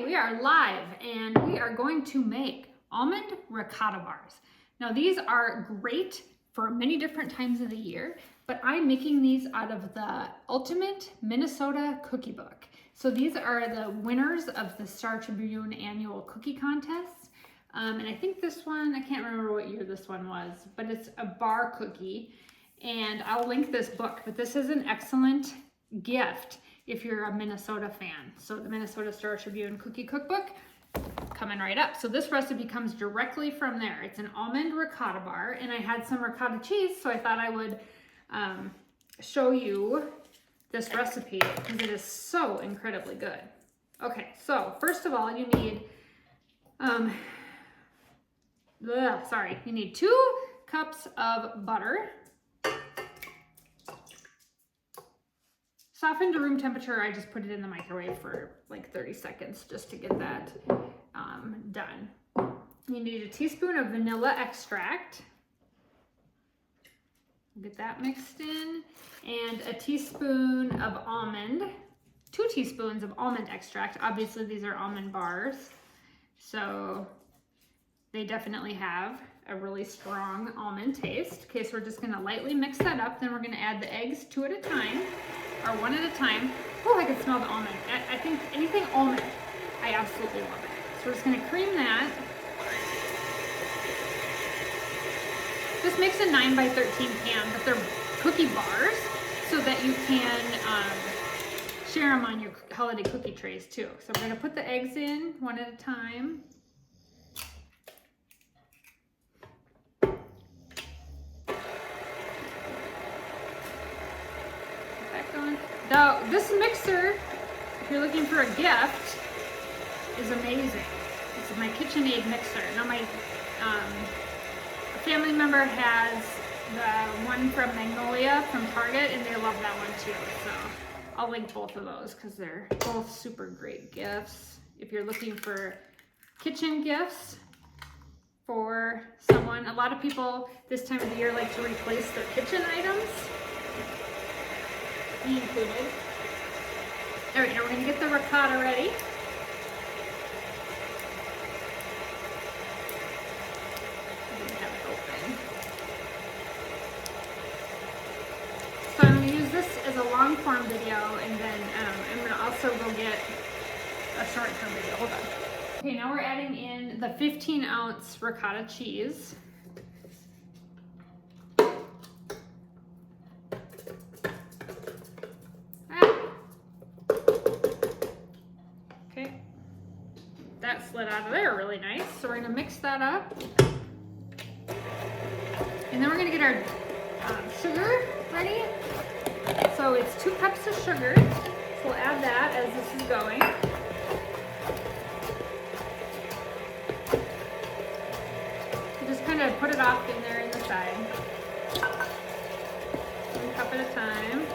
Okay, we are live and we are going to make almond ricotta bars. Now these are great for many different times of the year, but I'm making these out of the Ultimate Minnesota Cookie Book. So these are the winners of the Star Tribune Annual Cookie Contest. And I think this one, I can't remember what year this one was, but it's a bar cookie. And I'll link this book, but this is an excellent gift if you're a Minnesota fan. So the Minnesota Star Tribune Cookie Cookbook, coming right up. So this recipe comes directly from there. It's an almond ricotta bar, and I had some ricotta cheese, so I thought I would show you this recipe because it is so incredibly good. Okay, so first of all, you need, you need 2 cups of butter. Softened to room temperature. I just put it in the microwave for like 30 seconds just to get that done. You need a teaspoon of vanilla extract. Get that mixed in. And a teaspoon of almond. 2 teaspoons of almond extract. Obviously these are almond bars, so they definitely have a really strong almond taste. Okay, so we're just gonna lightly mix that up. Then we're gonna add the eggs 2 at a time, or 1 at a time. Oh, I can smell the almond. I think anything almond, I absolutely love it. So we're just gonna cream that. This makes a 9 by 13 pan, but they're cookie bars so that you can share them on your holiday cookie trays too. So we're gonna put the eggs in 1 at a time. Now, this mixer, if you're looking for a gift, is amazing. It's my KitchenAid mixer. Now, my family member has the one from Magnolia from Target, and they love that one too. So I'll link both of those because they're both super great gifts. If you're looking for kitchen gifts for someone, a lot of people this time of the year like to replace their kitchen items. Me included. All right, now we're gonna get the ricotta ready. I didn't have it open. So I'm gonna use this as a long form video, and then I'm gonna also go get a short term video. Hold on. Okay, now we're adding in the 15-ounce ricotta cheese. That slid out of there really nice. So we're gonna mix that up. And then we're gonna get our sugar ready. So it's 2 cups of sugar. So we'll add that as this is going. You just kind of put it off in there in the side. 1 cup at a time.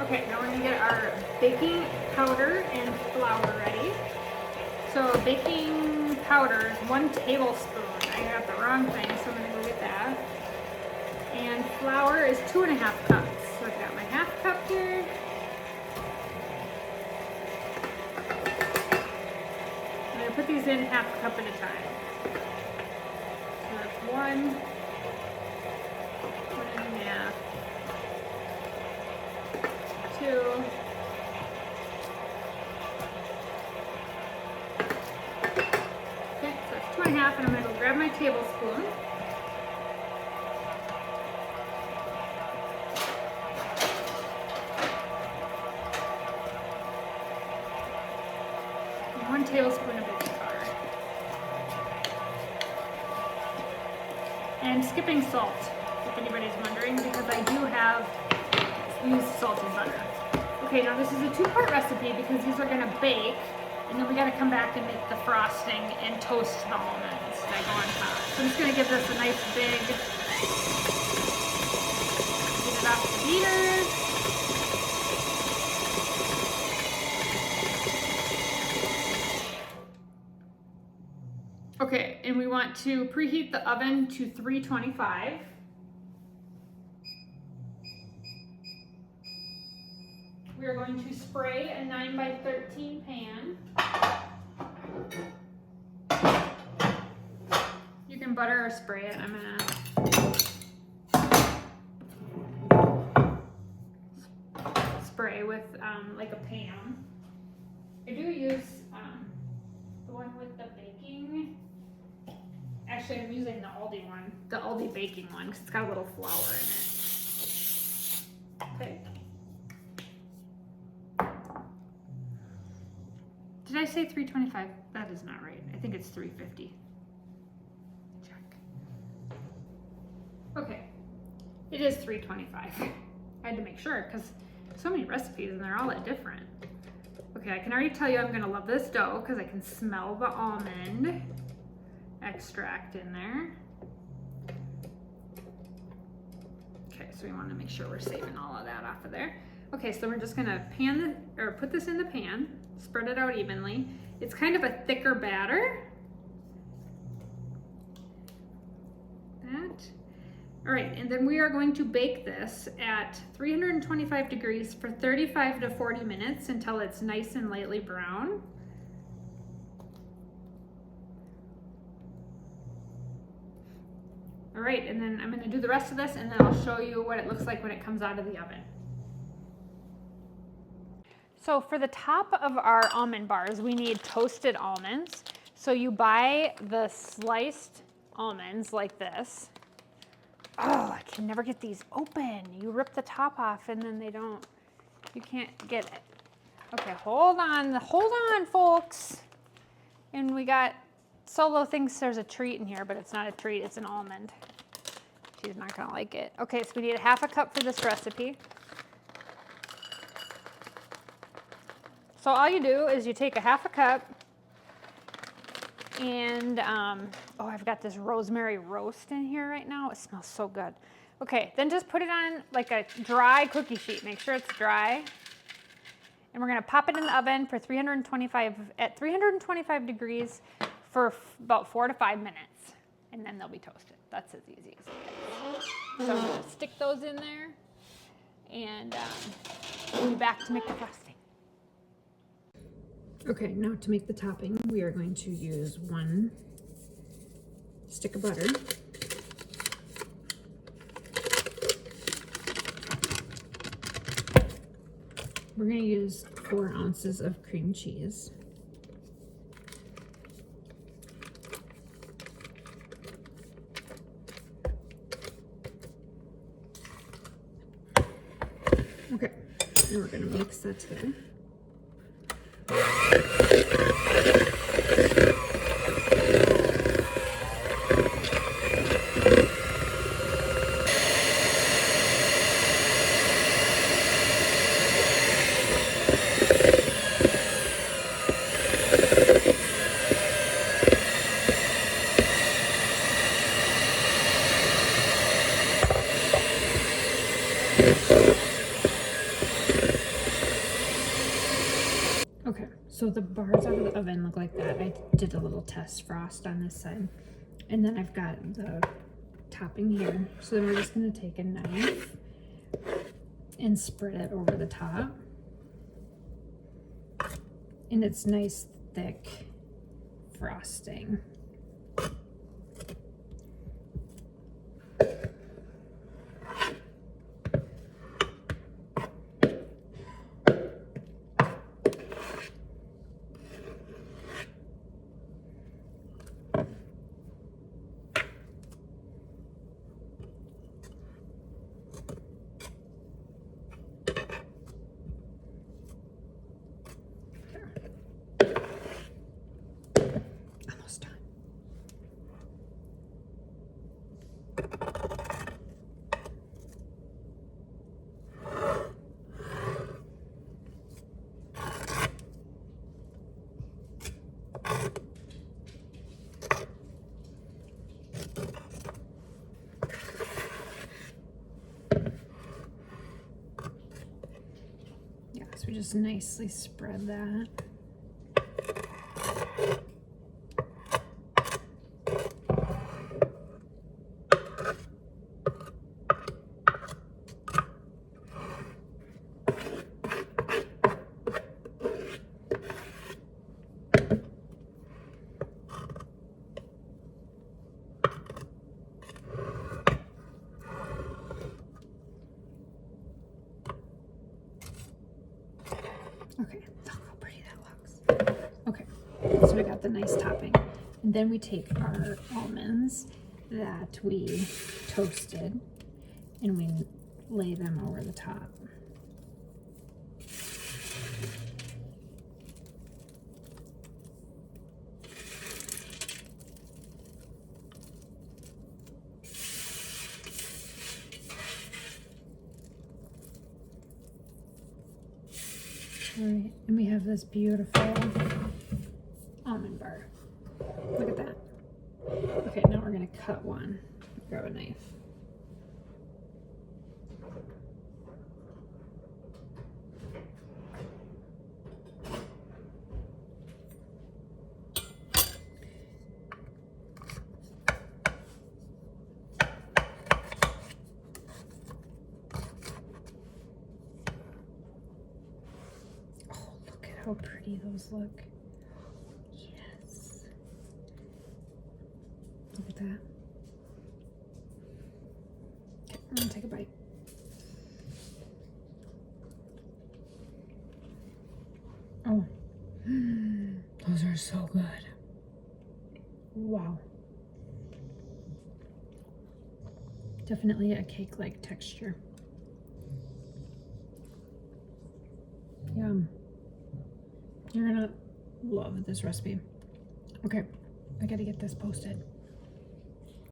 Okay, now we're gonna get our baking powder and flour ready. So baking powder is 1 tablespoon. I got the wrong thing, so I'm gonna go get that. And flour is 2.5 cups. So I've got my 1/2 cup here. I'm gonna put these in 1/2 cup at a time. So that's 1, 1.5. 2. Okay, so it's 2.5, and I'm going to go grab my tablespoon. And 1 tablespoon of baking powder. And skipping salt, if anybody's wondering, because I do have used salted butter. Okay, now this is a 2-part recipe because these are gonna bake, and then we gotta come back and make the frosting and toast the almonds that go on top. So I'm just gonna give this a nice big, get it off the beater. Okay, want to preheat the oven to 325. We are going to spray a 9 by 13 pan. You can butter or spray it. I'm gonna spray with like a pan. I do use the one with the baking. Actually, I'm using the Aldi one, the Aldi baking one, because it's got a little flour in it. Okay. Did I say 325? That is not right. I think it's 350. Check. Okay. It is 325. I had to make sure because so many recipes and they're all different. Okay, I can already tell you I'm gonna love this dough because I can smell the almond extract in there. Okay, so we want to make sure we're saving all of that off of there. Okay, so we're just gonna put this in the pan, spread it out evenly. It's kind of a thicker batter. All right, and then we are going to bake this at 325 degrees for 35 to 40 minutes until it's nice and lightly brown. All right, and then I'm gonna do the rest of this and then I'll show you what it looks like when it comes out of the oven. So for the top of our almond bars, we need toasted almonds. So you buy the sliced almonds like this. Oh, I can never get these open. You rip the top off and then you can't get it. Okay, hold on, folks. And we got, Solo thinks there's a treat in here, but it's not a treat, it's an almond. She's not gonna like it. Okay, so we need 1/2 cup for this recipe. So all you do is you take 1/2 cup and, oh, I've got this rosemary roast in here right now. It smells so good. Okay, then just put it on like a dry cookie sheet. Make sure it's dry. And we're gonna pop it in the oven for 325 degrees for about 4 to 5 minutes. And then they'll be toasted. That's as easy as it gets. So I'm gonna stick those in there and we'll be back to make the frosting. Okay, now to make the topping, we are going to use 1 stick of butter. We're going to use 4 ounces of cream cheese. Okay, and we're going to mix that together. Okay, so the bars out of the oven look like that. I did a little test frost on this side. And then I've got the topping here. So then we're just gonna take a knife and spread it over the top. And it's nice, thick frosting. So we just nicely spread that. Okay, look how pretty that looks. Okay, so we got the nice topping. And then we take our almonds that we toasted and we lay them over the top. All right, and we have this beautiful almond bar. Look at that. Okay, now we're gonna cut one. Grab a knife. Oh, look at how pretty those look. Yes. Look at that. Okay, I'm gonna take a bite. Oh, those are so good. Wow. Definitely a cake-like texture. Yum. You're gonna love this recipe. Okay, I gotta get this posted.